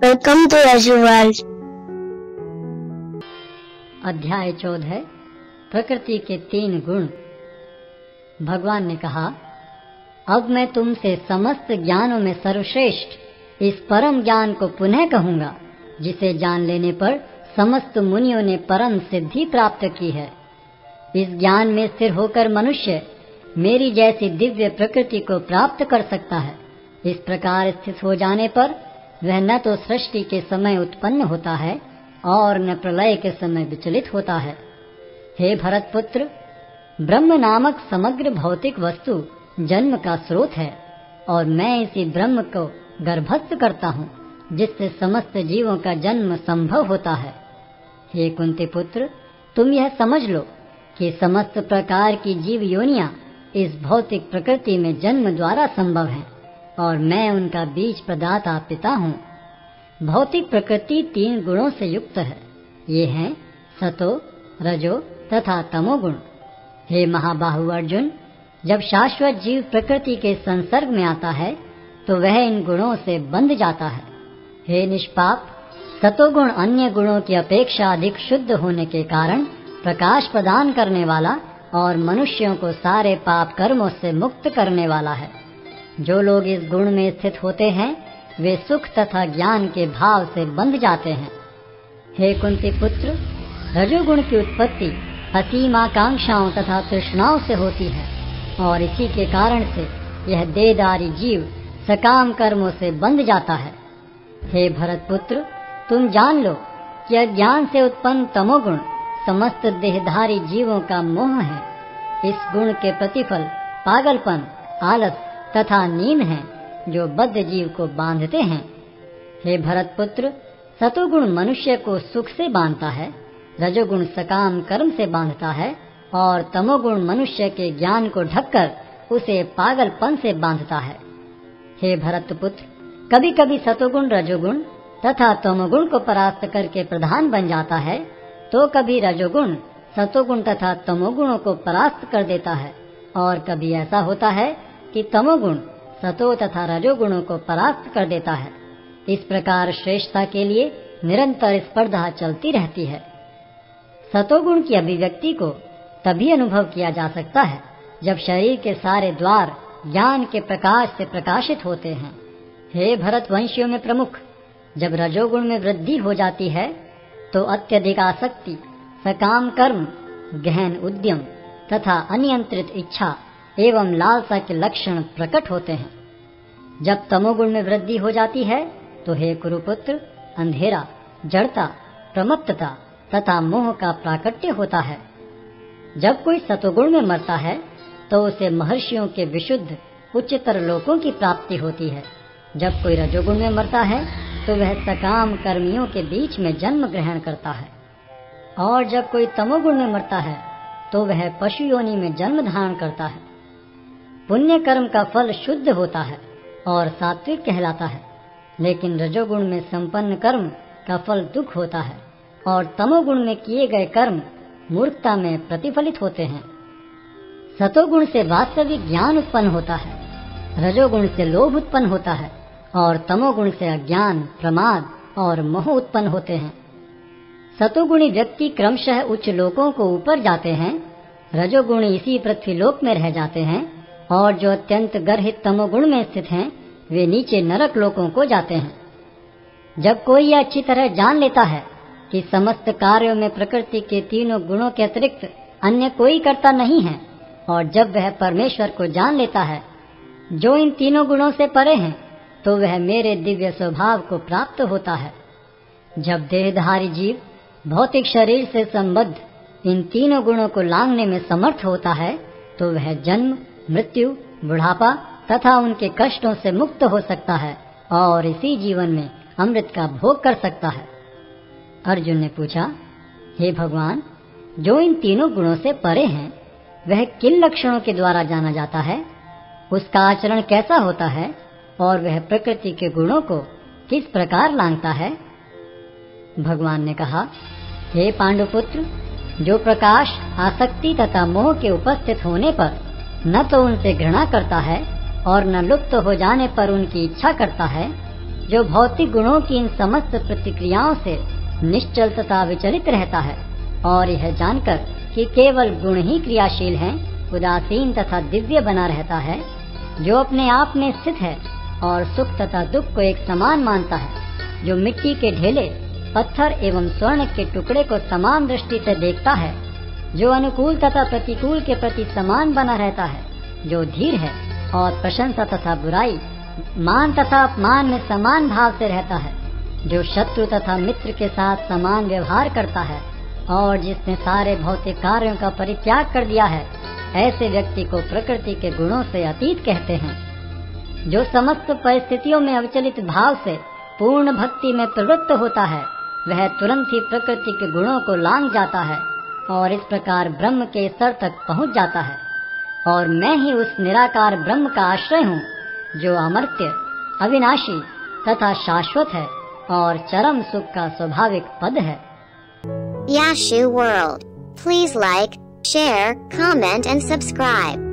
Welcome to एजुअल। अध्याय 14 प्रकृति के 3 गुण। भगवान ने कहा, अब मैं तुमसे समस्त ज्ञानों में सर्वश्रेष्ठ इस परम ज्ञान को पुनः कहूंगा, जिसे जान लेने पर समस्त मुनियों ने परम सिद्धि प्राप्त की है। इस ज्ञान में स्थिर होकर मनुष्य मेरी जैसी दिव्य प्रकृति को प्राप्त कर सकता है। इस प्रकार स्थित हो जाने पर वह न तो सृष्टि के समय उत्पन्न होता है और न प्रलय के समय विचलित होता है। हे भरतपुत्र, ब्रह्म नामक समग्र भौतिक वस्तु जन्म का स्रोत है और मैं इसी ब्रह्म को गर्भस्थ करता हूँ, जिससे समस्त जीवों का जन्म संभव होता है। हे कुंती पुत्र, तुम यह समझ लो कि समस्त प्रकार की जीव योनियां इस भौतिक प्रकृति में जन्म द्वारा संभव हैं और मैं उनका बीज प्रदाता पिता हूँ। भौतिक प्रकृति 3 गुणों से युक्त है। ये हैं सतो, रजो तथा तमोगुण। हे महाबाहु अर्जुन, जब शाश्वत जीव प्रकृति के संसर्ग में आता है तो वह इन गुणों से बंध जाता है। हे निष्पाप, सतोगुण अन्य गुणों की अपेक्षा अधिक शुद्ध होने के कारण प्रकाश प्रदान करने वाला और मनुष्यों को सारे पाप कर्मों से मुक्त करने वाला है। जो लोग इस गुण में स्थित होते हैं वे सुख तथा ज्ञान के भाव से बंध जाते हैं। हे कुंती पुत्र, रजोगुण की उत्पत्ति असीम आकांक्षाओं तथा तृष्णाओं से होती है और इसी के कारण से यह देहधारी जीव सकाम कर्मों से बंध जाता है। हे भरतपुत्र, तुम जान लो कि अज्ञान से उत्पन्न तमोगुण समस्त देहधारी जीवों का मोह है। इस गुण के प्रतिफल पागलपन, आलस तथा नींद है, जो बद्ध जीव को बांधते हैं। हे भरतपुत्र, सतोगुण मनुष्य को सुख से बांधता है, रजोगुण सकाम कर्म से बांधता है और तमोगुण मनुष्य के ज्ञान को ढककर उसे पागलपन से बांधता है। हे भरतपुत्र, कभी कभी सतोगुण रजोगुण तथा तमोगुण को परास्त करके प्रधान बन जाता है, तो कभी रजोगुण सतोगुण तथा तमोगुणों को परास्त कर देता है और कभी ऐसा होता है कि तमोगुण सतो तथा रजोगुणों को परास्त कर देता है। इस प्रकार श्रेष्ठता के लिए निरंतर स्पर्धा चलती रहती है। सतोगुण की अभिव्यक्ति को तभी अनुभव किया जा सकता है जब शरीर के सारे द्वार ज्ञान के प्रकाश से प्रकाशित होते हैं। हे भरतवंशियों में प्रमुख, जब रजोगुण में वृद्धि हो जाती है तो अत्यधिक आसक्ति, सकाम कर्म, गहन उद्यम तथा अनियंत्रित इच्छा एवं लालसा के लक्षण प्रकट होते हैं। जब तमोगुण में वृद्धि हो जाती है तो हे कुरुपुत्र, अंधेरा, जड़ता, प्रमत्तता तथा मोह का प्राकट्य होता है। जब कोई सतोगुण में मरता है तो उसे महर्षियों के विशुद्ध उच्चतर लोकों की प्राप्ति होती है। जब कोई रजोगुण में मरता है तो वह सकाम कर्मियों के बीच में जन्म ग्रहण करता है और जब कोई तमोगुण में मरता है तो वह पशु योनि में जन्म धारण करता है। पुण्य कर्म का फल शुद्ध होता है और सात्विक कहलाता है, लेकिन रजोगुण में संपन्न कर्म का फल दुख होता है और तमोगुण में किए गए कर्म मूर्खता में प्रतिफलित होते हैं। सतोगुण से वास्तविक ज्ञान उत्पन्न होता है, रजोगुण से लोभ उत्पन्न होता है और तमोगुण से अज्ञान, प्रमाद और मोह उत्पन्न होते हैं। सतोगुणी व्यक्ति क्रमशः उच्च लोकों को ऊपर जाते हैं, रजोगुणी इसी पृथ्वीलोक में रह जाते हैं और जो अत्यंत गर्हित तमोगुण में स्थित हैं वे नीचे नरक लोकों को जाते हैं। जब कोई यह अच्छी तरह जान लेता है कि समस्त कार्यों में प्रकृति के 3 गुणों के अतिरिक्त अन्य कोई कर्ता नहीं है और जब वह परमेश्वर को जान लेता है जो इन 3 गुणों से परे हैं, तो वह मेरे दिव्य स्वभाव को प्राप्त होता है। जब देहधारी जीव भौतिक शरीर से संबद्ध इन 3 गुणों को लांघने में समर्थ होता है तो वह जन्म, मृत्यु, बुढ़ापा तथा उनके कष्टों से मुक्त हो सकता है और इसी जीवन में अमृत का भोग कर सकता है। अर्जुन ने पूछा, हे भगवान, जो इन 3 गुणों से परे हैं वह किन लक्षणों के द्वारा जाना जाता है? उसका आचरण कैसा होता है और वह प्रकृति के गुणों को किस प्रकार लांघता है? भगवान ने कहा, हे पांडुपुत्र, जो प्रकाश, आसक्ति तथा मोह के उपस्थित होने पर न तो उनसे घृणा करता है और न लुप्त हो जाने पर उनकी इच्छा करता है, जो भौतिक गुणों की इन समस्त प्रतिक्रियाओं से निश्चल तथा विचलित रहता है और यह जानकर कि केवल गुण ही क्रियाशील हैं, उदासीन तथा दिव्य बना रहता है, जो अपने आप में स्थित है और सुख तथा दुख को एक समान मानता है, जो मिट्टी के ढेले, पत्थर एवं स्वर्ण के टुकड़े को समान दृष्टि से देखता है, जो अनुकूल तथा प्रतिकूल के प्रति समान बना रहता है, जो धीर है और प्रशंसा तथा बुराई, मान तथा अपमान में समान भाव से रहता है, जो शत्रु तथा मित्र के साथ समान व्यवहार करता है और जिसने सारे भौतिक कार्यों का परित्याग कर दिया है, ऐसे व्यक्ति को प्रकृति के गुणों से अतीत कहते हैं। जो समस्त परिस्थितियों में अविचलित भाव से पूर्ण भक्ति में प्रवृत्त होता है, वह तुरंत ही प्रकृति के गुणों को लांघ जाता है और इस प्रकार ब्रह्म के स्तर तक पहुंच जाता है। और मैं ही उस निराकार ब्रह्म का आश्रय हूँ, जो अमर्त्य, अविनाशी तथा शाश्वत है और चरम सुख का स्वाभाविक पद है। Yashu World. Please like, share, comment and subscribe.